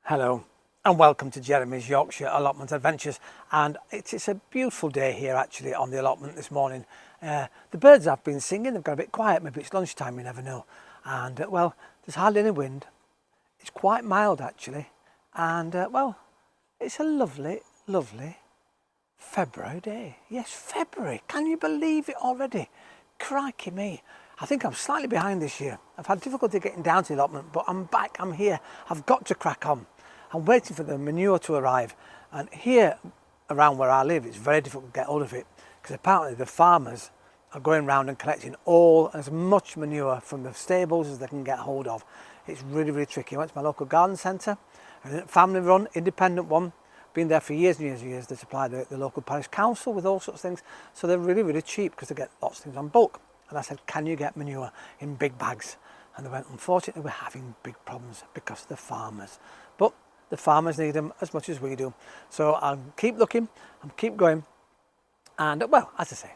Hello and welcome to Jeremy's Yorkshire Allotment Adventures, and it's a beautiful day here actually on the allotment this morning. The birds have been singing, they've got a bit quiet, maybe it's lunchtime, you never know. And well, there's hardly any wind, it's quite mild actually, and well, it's a lovely February day. Yes, February, can you believe it already? Crikey me. I think I'm slightly behind this year. I've had difficulty getting down to the allotment, but I'm back, I'm here. I've got to crack on. I'm waiting for the manure to arrive. And here around where I live, it's very difficult to get hold of it because apparently the farmers are going around and collecting all as much manure from the stables as they can get hold of. It's really tricky. I went to my local garden centre, a family run, independent one, been there for years and years. They supply the local parish council with all sorts of things. So they're really cheap because they get lots of things on bulk. And I said, can you get manure in big bags? And they went, unfortunately, we're having big problems because of the farmers. But the farmers need them as much as we do. So I'll keep looking, I'll keep going. And well, as I say,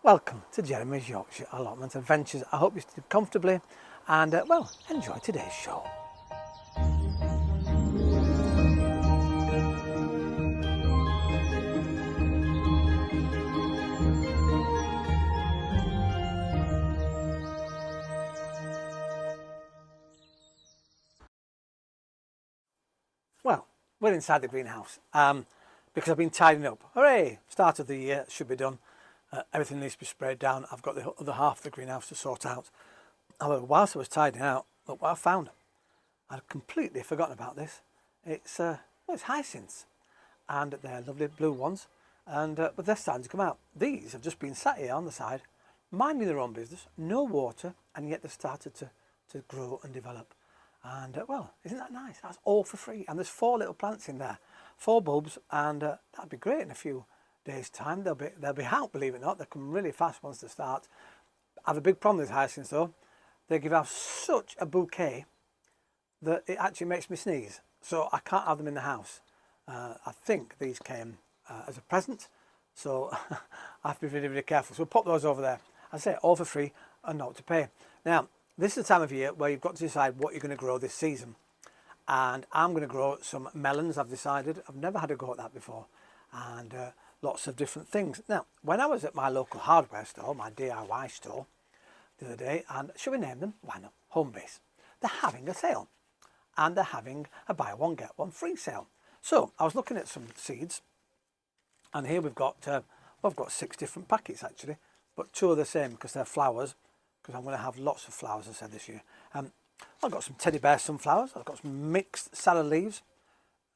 welcome to Jeremy's Yorkshire Allotment Adventures. I hope you sit comfortably and well, enjoy today's show. Well, we're inside the greenhouse because I've been tidying up. Hooray! Start of the year, should be done. Everything needs to be sprayed down. I've got the other half of the greenhouse to sort out. However, whilst I was tidying out, look what I found. I'd completely forgotten about this. It's hyacinths, and they're lovely blue ones, and but they're starting to come out. These have just been sat here on the side, minding their own business, no water, and yet they've started to grow and develop. And well, isn't that nice? That's all for free. And there's 4 little plants in there, 4 bulbs, and that'd be great in a few days' time. They'll be out, believe it or not. They come really fast once they start. I have a big problem with hyacinths though. They give out such a bouquet that it actually makes me sneeze. So I can't have them in the house. I think these came as a present, so I have to be really careful. So we'll pop those over there. I say all for free and not to pay. Now, this is the time of year where you've got to decide what you're going to grow this season. And I'm going to grow some melons, I've decided. I've never had a go at that before. And lots of different things. Now, when I was at my local hardware store, my DIY store, the other day, and should we name them? Why not? Homebase. They're having a sale. And they're having a buy one, get one free sale. So I was looking at some seeds. And here we've got 6 different packets actually. But 2 are the same because they're flowers. Because I'm going to have lots of flowers, I said, this year. I've got some teddy bear sunflowers. I've got some mixed salad leaves.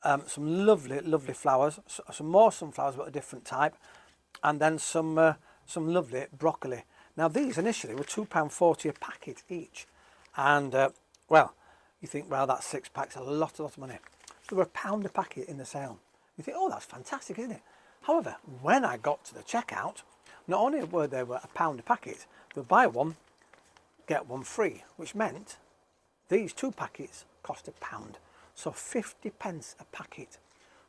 Some lovely flowers. Some more sunflowers, but a different type. And then some lovely broccoli. Now, these initially were £2.40 a packet each. And, well, you think, well, that's 6 packs, a lot of money. They were £1 a packet in the sale. You think, oh, that's fantastic, isn't it? However, when I got to the checkout, not only were they £1 a packet, they would buy one, get one free, which meant these 2 packets cost £1, so 50 pence a packet.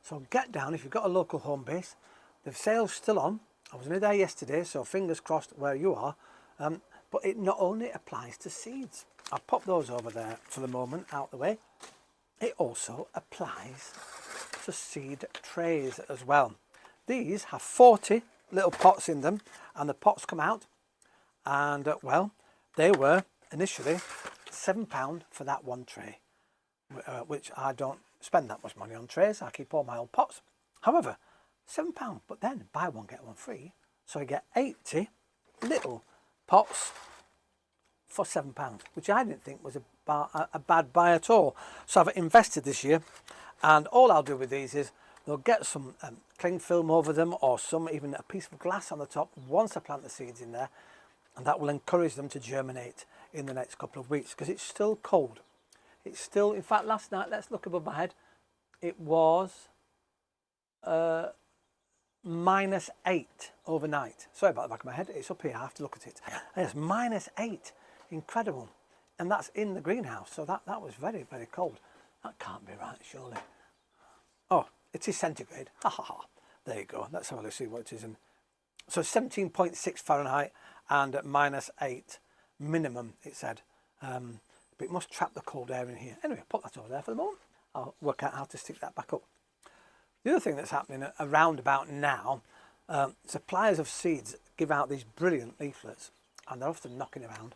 So get down if you've got a local home base. The sale's still on. I was only there yesterday, so fingers crossed where you are. But it not only applies to seeds. I'll pop those over there for the moment out the way. It also applies to seed trays as well. These have 40 little pots in them, and the pots come out, and well, they were initially £7 for that one tray, which I don't spend that much money on trays. I keep all my old pots. However, £7, but then buy one, get one free. So I get 80 little pots for £7, which I didn't think was a bad buy at all. So I've invested this year, and all I'll do with these is they'll get some cling film over them, or even a piece of glass on the top once I plant the seeds in there. And that will encourage them to germinate in the next couple of weeks because it's still cold. It's still, in fact, last night, let's look above my head, it was -8 overnight. Sorry about the back of my head, it's up here, I have to look at it. It's -8, incredible. And that's in the greenhouse, so that was very cold. That can't be right, surely. Oh, it is centigrade, ha ha ha. There you go, let's have a look, see what it is. So 17.6 Fahrenheit and -8 minimum, it said. But it must trap the cold air in here. Anyway, put that over there for the moment. I'll work out how to stick that back up. The other thing that's happening around about now, suppliers of seeds give out these brilliant leaflets, and they're often knocking around,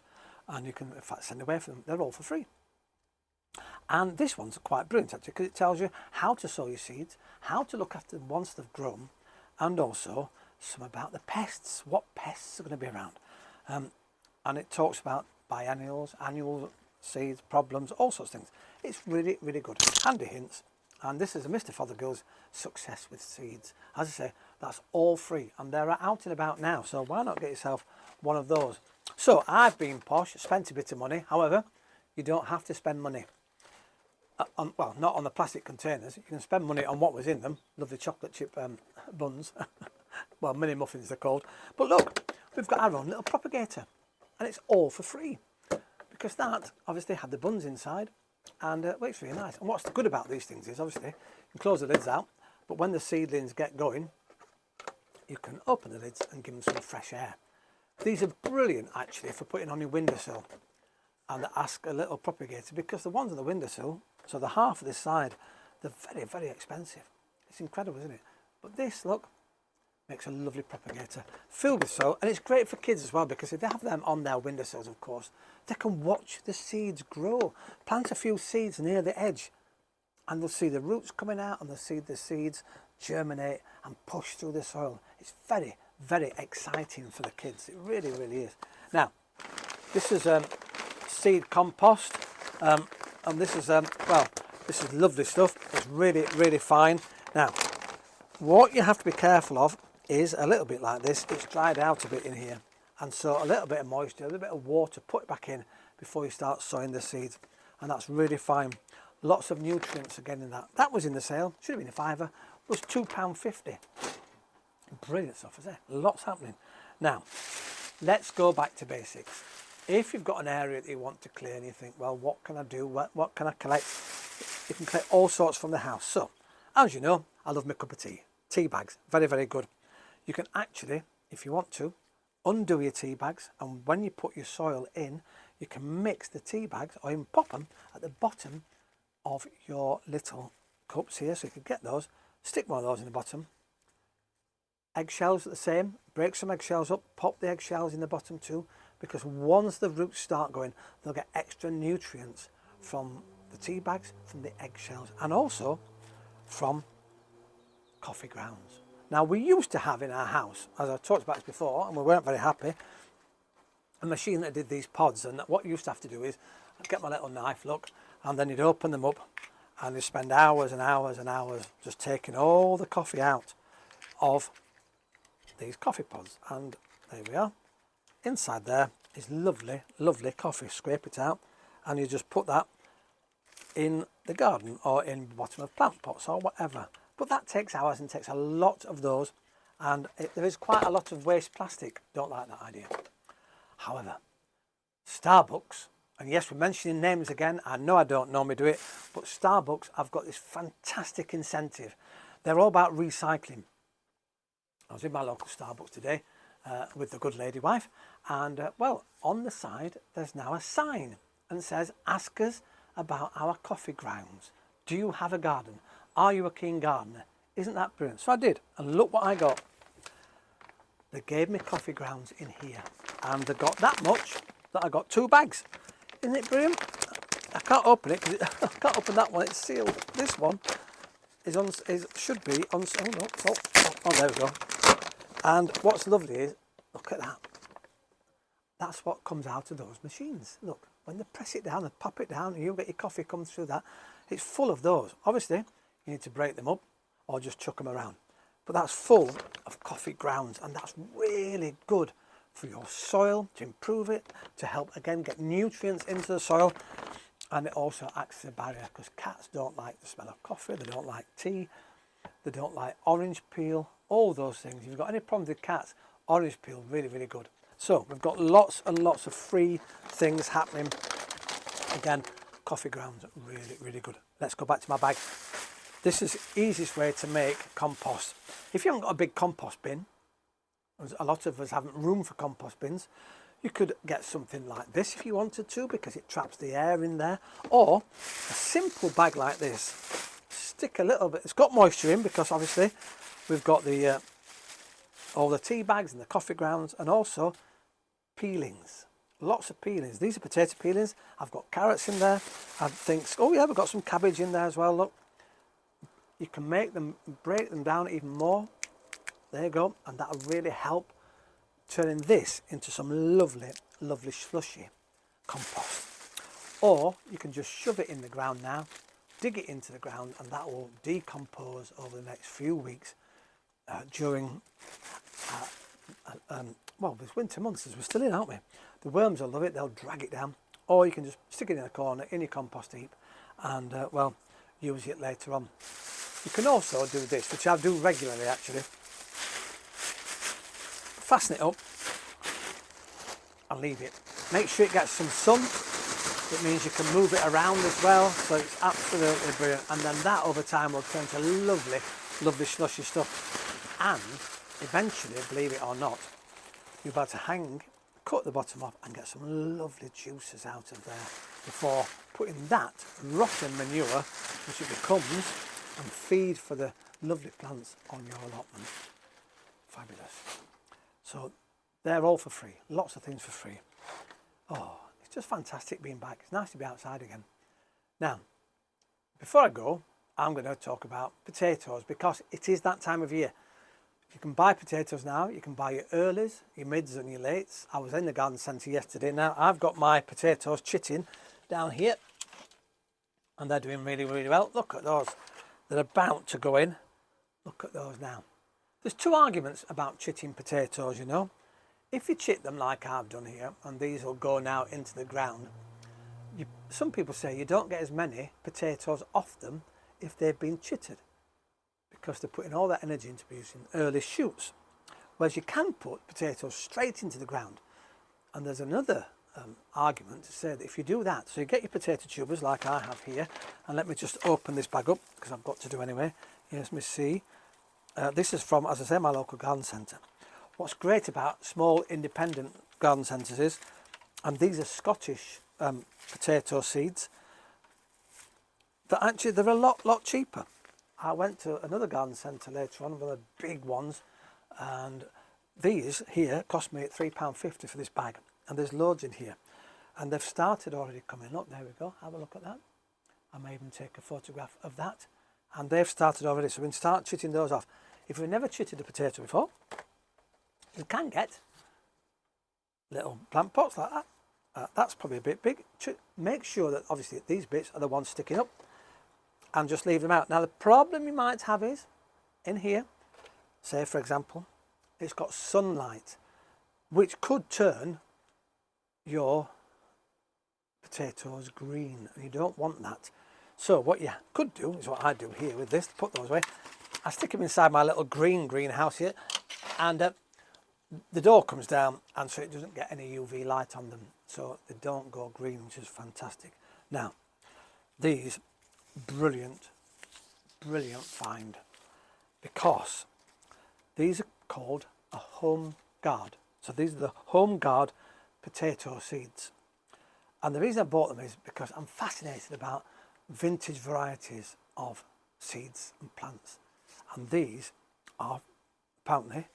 and you can in fact send away for them. They're all for free. And this one's quite brilliant actually, because it tells you how to sow your seeds, how to look after them once they've grown, and also some about the pests, what pests are going to be around. And it talks about biennials, annual seeds, problems, all sorts of things. It's really, really good. Handy hints. And this is a Mr. Fothergill's Success with Seeds. As I say, that's all free, and they're out and about now, so why not get yourself one of those? So I've been posh, spent a bit of money. However, you don't have to spend money. Well, not on the plastic containers. You can spend money on what was in them. Lovely chocolate chip buns. Well, mini muffins they're called. But look, we've got our own little propagator, and it's all for free, because that obviously had the buns inside, and well, it's really nice. And what's good about these things is obviously you can close the lids out, but when the seedlings get going, you can open the lids and give them some fresh air. These are brilliant actually for putting on your windowsill, and ask a little propagator, because the ones on the windowsill, so the half of this side, they're very, very expensive. It's incredible, isn't it? But this, look, makes a lovely propagator filled with soil, and it's great for kids as well, because if they have them on their windowsills, of course, they can watch the seeds grow. Plant a few seeds near the edge, and they'll see the roots coming out, and they'll see the seeds germinate and push through the soil. It's very, very exciting for the kids. It really, really is. Now, this is seed compost, and this is well, this is lovely stuff. It's really, really fine. Now, what you have to be careful of is a little bit like this. It's dried out a bit in here, and so a little bit of moisture, a little bit of water, put it back in before you start sowing the seeds, and that's really fine. Lots of nutrients again in that. That was in the sale. Should have been a fiver. It was £2.50. Brilliant stuff, is there? Lots happening. Now, let's go back to basics. If you've got an area that you want to clear and you think, well, what can I do? What can I collect? You can collect all sorts from the house. So, as you know, I love my cup of tea. Tea bags, very, very good. You can actually, if you want to, undo your tea bags, and when you put your soil in, you can mix the tea bags, or even pop them at the bottom of your little cups here, so you can get those, stick one of those in the bottom. Eggshells are the same. Break some eggshells up, pop the eggshells in the bottom too, because once the roots start going, they'll get extra nutrients from the tea bags, from the eggshells, and also from coffee grounds. Now, we used to have in our house, as I talked about this before, and we weren't very happy, a machine that did these pods, and what you used to have to do is I'd get my little knife, look, and then you'd open them up, and you'd spend hours and hours and hours just taking all the coffee out of these coffee pods. And there we are. Inside there is lovely, lovely coffee. Scrape it out, and you just put that in the garden or in the bottom of plant pots or whatever. But that takes hours and takes a lot of those, and there is quite a lot of waste plastic. Don't like that idea. However, Starbucks, and yes, we're mentioning names again. I know I don't normally do it, but Starbucks have got this fantastic incentive. They're all about recycling. I was in my local Starbucks today with the good lady wife, and well, on the side there's now a sign and it says, ask us about our coffee grounds. Do you have a garden? Are you a keen gardener? Isn't that brilliant? So I did, and look what I got. They gave me coffee grounds in here, and they got that much that I got 2 bags. Isn't it brilliant? I can't open it because I can't open that one, it's sealed. This one should be on. Oh no! Oh, there we go. And what's lovely is, look at that. That's what comes out of those machines. Look, when they press it down and pop it down, and you get your coffee comes through that. It's full of those. Obviously, you need to break them up or just chuck them around. But that's full of coffee grounds, and that's really good for your soil, to improve it, to help again get nutrients into the soil, and it also acts as a barrier, because cats don't like the smell of coffee, they don't like tea, they don't like orange peel, all those things. If you've got any problems with cats, orange peel, really, really good. So we've got lots and lots of free things happening. Again, coffee grounds, really, really good. Let's go back to my bag. This is the easiest way to make compost. If you haven't got a big compost bin, a lot of us haven't room for compost bins, You could get something like this if you wanted to, because it traps the air in there, or a simple bag like this. Stick a little bit, it's got moisture in because obviously we've got the all the tea bags and the coffee grounds, and also peelings, lots of peelings. These are potato peelings. I've got carrots in there. I think, oh yeah, we've got some cabbage in there as well. Look, you can make them, break them down even more. There you go, and that'll really help turning this into some lovely, lovely slushy compost. Or you can just shove it in the ground now, dig it into the ground, and that will decompose over the next few weeks during well, there's winter months as we're still in, aren't we? The worms will love it, they'll drag it down. Or you can just stick it in a corner in your compost heap and well, use it later on. You can also do this, which I do regularly actually. Fasten it up and leave it. Make sure it gets some sun. It means you can move it around as well, so it's absolutely brilliant. And then that over time will turn to lovely, lovely slushy stuff. And eventually, believe it or not, you're about to cut the bottom off and get some lovely juices out of there before putting that rotten manure, which it becomes, and feed for the lovely plants on your allotment. Fabulous. So they're all for free, lots of things for free. Oh, it's just fantastic being back. It's nice to be outside again. Now, before I go, I'm going to talk about potatoes, because it is that time of year. You can buy potatoes now. You can buy your earlies, your mids and your lates. I was in the garden centre yesterday. Now I've got my potatoes chitting down here, and they're doing really, really well. Look at those. They're about to go in. Look at those now. There's two arguments about chitting potatoes, you know. If you chit them like I've done here, and these will go now into the ground, some people say you don't get as many potatoes off them if they've been chitted, because they're putting all that energy into producing early shoots. Whereas you can put potatoes straight into the ground. And there's another argument to say that if you do that, so you get your potato tubers like I have here, and let me just open this bag up, because I've got to do anyway. Here's my seed. This is from, as I say, my local garden centre. What's great about small independent garden centres is, and these are Scottish potato seeds, that actually they're a lot cheaper. I went to another garden centre later on, one of the big ones, and these here cost me £3.50 for this bag, and there's loads in here, and they've started already coming up. There we go, have a look at that. I may even take a photograph of that, and they've started already, so we can start chitting those off. If you've never chitted a potato before, you can get little plant pots like that. That's probably a bit big. Make sure that obviously these bits are the ones sticking up, and just leave them out. Now the problem you might have is, in here, say for example, it's got sunlight, which could turn your potatoes green, and you don't want that. So what you could do is what I do here with this, put those away. I stick them inside my little greenhouse here, and the door comes down, and so it doesn't get any UV light on them, so they don't go green, which is fantastic. Now, these, brilliant find, because these are called a home guard. So these are the home guard potato seeds. And the reason I bought them is because I'm fascinated about vintage varieties of seeds and plants. And these are apparently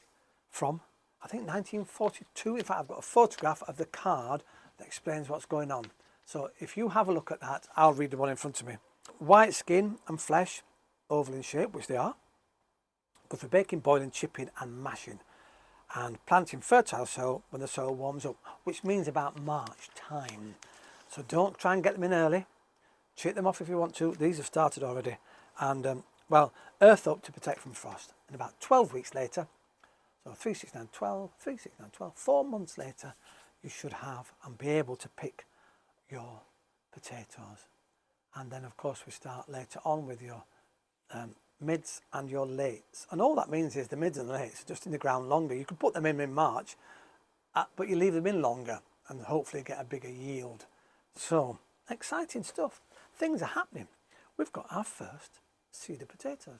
from, I think, 1942. In fact, I've got a photograph of the card that explains what's going on. So if you have a look at that, I'll read the one in front of me. White skin and flesh, oval in shape, which they are. Good for baking, boiling, chipping and mashing. And planting fertile soil when the soil warms up, which means about March time. So don't try and get them in early. Chip them off if you want to. These have started already. And well, earth up to protect from frost. And about 12 weeks later, so 3, 6, 9, 12, 3, 6, 9, 12, 4 months later, you should have and be able to pick your potatoes. And then of course we start later on with your mids and your lates. And all that means is the mids and the lates are just in the ground longer. You can put them in March, but you leave them in longer and hopefully get a bigger yield. So, exciting stuff. Things are happening. We've got our first seed of potatoes.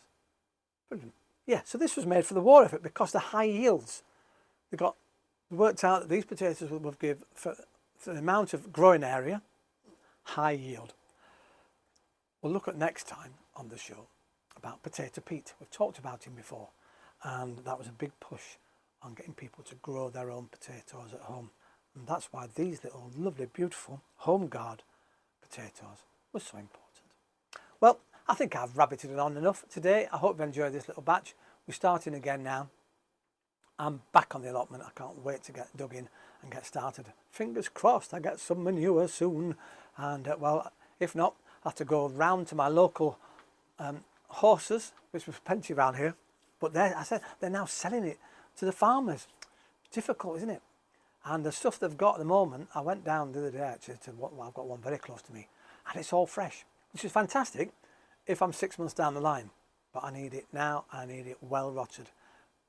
Brilliant. Yeah, so this was made for the war effort because the high yields. They've got We worked out that these potatoes will give, for the amount of growing area, high yield. We'll look at next time on the show about Potato Pete. We've talked about him before, and that was a big push on getting people to grow their own potatoes at home. And that's why these little lovely, beautiful home guard potatoes were so important. Well, I think I've rabbited it on enough today. I hope you enjoyed this little batch. We're starting again now. I'm back on the allotment. I can't wait to get dug in and get started. Fingers crossed I get some manure soon. And well, if not, I'll have to go round to my local horses, which was plenty around here. But I said they're now selling it to the farmers. Difficult, isn't it? And the stuff they've got at the moment, I went down the other day actually to I've got one very close to me, and it's all fresh, which is fantastic if I'm 6 months down the line. But I need it now. I need it well rotted,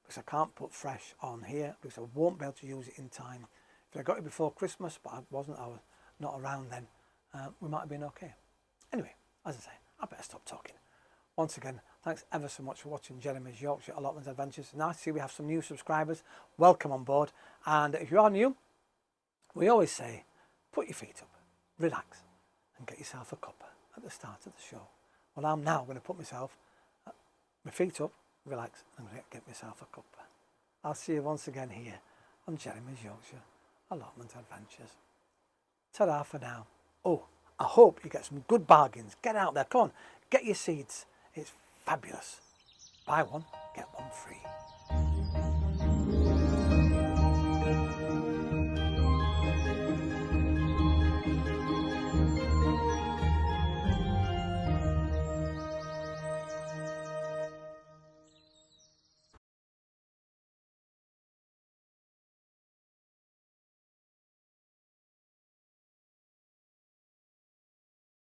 because I can't put fresh on here because I won't be able to use it in time. If I got it before Christmas, but I was not around then, we might have been okay. Anyway, as I say, I better stop talking. Once again, thanks ever so much for watching Jeremy's Yorkshire Allotment Adventures. Nice to see we have some new subscribers. Welcome on board. And if you are new, we always say, put your feet up, relax, and get yourself a cuppa at the start of the show. Well, I'm now going to put my feet up, relax, and get myself a cuppa. I'll see you once again here on Jeremy's Yorkshire Allotment Adventures. Ta-da for now. Oh, I hope you get some good bargains. Get out there, come on, get your seeds. It's fabulous. Buy one, get one free.